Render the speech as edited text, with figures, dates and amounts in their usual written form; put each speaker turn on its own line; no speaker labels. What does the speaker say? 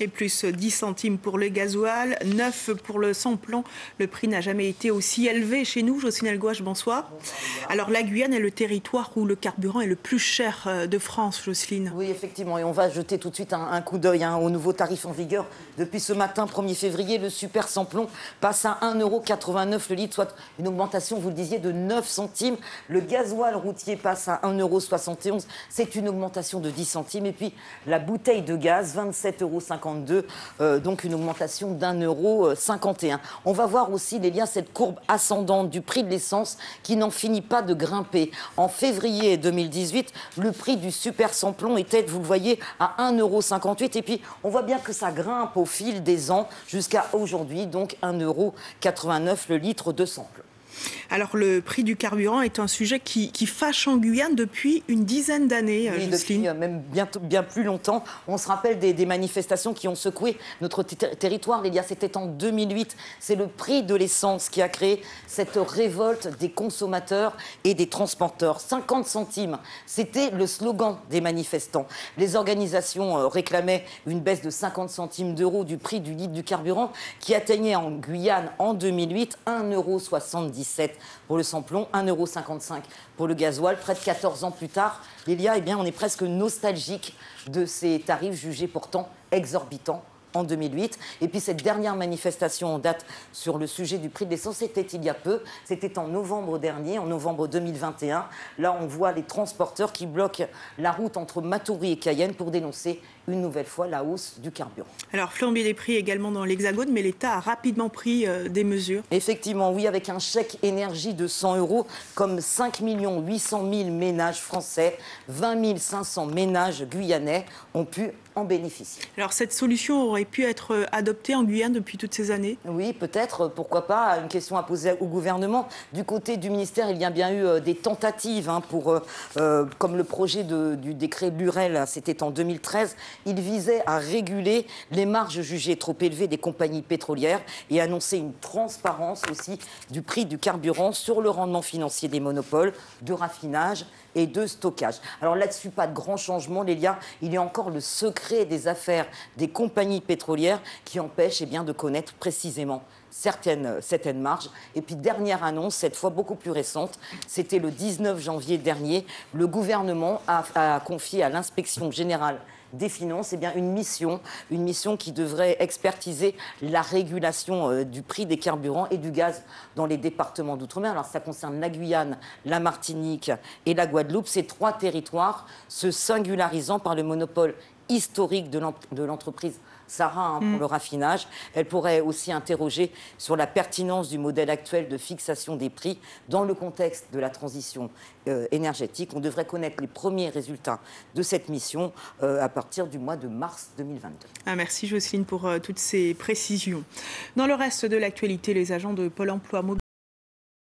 Et plus 10 centimes pour le gasoil, 9 pour le samplon. Le prix n'a jamais été aussi élevé chez nous. Jocelyne Elgouache, bonsoir. Alors la Guyane est le territoire où le carburant est le plus cher de France, Jocelyne.
Oui, effectivement. Et on va jeter tout de suite un coup d'œil aux nouveaux tarifs en vigueur. Depuis ce matin, 1er février, le super samplon passe à 1,89 € le litre, soit une augmentation, vous le disiez, de 9 centimes. Le gasoil routier passe à 1,71 €. C'est une augmentation de 10 centimes. Et puis la bouteille de gaz, 27,52 €, donc une augmentation d'1,51 €. On va voir aussi les liens, cette courbe ascendante du prix de l'essence qui n'en finit pas de grimper. En février 2018, le prix du super samplon était, vous le voyez, à 1,58 €. Et puis, on voit bien que ça grimpe au fil des ans jusqu'à aujourd'hui, donc 1,89 € le litre de samplon.
Alors, le prix du carburant est un sujet qui fâche en Guyane depuis une dizaine d'années,
oui,
Jocelyne.
Depuis même bien plus longtemps. On se rappelle des manifestations qui ont secoué notre territoire. C'était en 2008. C'est le prix de l'essence qui a créé cette révolte des consommateurs et des transporteurs. 50 centimes, c'était le slogan des manifestants. Les organisations réclamaient une baisse de 50 centimes d'euros du prix du litre du carburant qui atteignait en Guyane en 2008 1,77 € pour le samplon, 1,55 € pour le gasoil. Près de 14 ans plus tard, Lélia, on est presque nostalgique de ces tarifs jugés pourtant exorbitants en 2008. Et puis cette dernière manifestation en date sur le sujet du prix de l'essence, c'était il y a peu. C'était en novembre dernier, en novembre 2021. Là, on voit les transporteurs qui bloquent la route entre Matoury et Cayenne pour dénoncer une nouvelle fois la hausse du carburant.
Alors, flambée des prix également dans l'Hexagone, mais l'État a rapidement pris des mesures.
Effectivement, oui, avec un chèque énergie de 100 €, comme 5 800 000 ménages français, 20 500 ménages guyanais ont pu en bénéficier.
Alors, cette solution aurait pu être adoptée en Guyane depuis toutes ces années?
Oui, peut-être, pourquoi pas, une question à poser au gouvernement. Du côté du ministère, il y a bien eu des tentatives, comme le projet du décret Lurel, c'était en 2013. Il visait à réguler les marges jugées trop élevées des compagnies pétrolières et annoncer une transparence aussi du prix du carburant sur le rendement financier des monopoles de raffinage et de stockage. Alors là-dessus, pas de grand changement, Lélia. Il y a encore le secret des affaires des compagnies pétrolières qui empêche de connaître précisément certaines marges. Et puis, dernière annonce, cette fois beaucoup plus récente, c'était le 19 janvier dernier, le gouvernement a confié à l'inspection générale des finances une mission qui devrait expertiser la régulation du prix des carburants et du gaz dans les départements d'outre-mer. Alors ça concerne la Guyane, la Martinique et la Guadeloupe. Ces 3 territoires se singularisant par le monopole historique de l'entreprise Sahara pour le raffinage. Elle pourrait aussi interroger sur la pertinence du modèle actuel de fixation des prix dans le contexte de la transition énergétique. On devrait connaître les premiers résultats de cette mission à partir du mois de mars 2022.
Merci Jocelyne pour toutes ces précisions. Dans le reste de l'actualité, les agents de Pôle emploi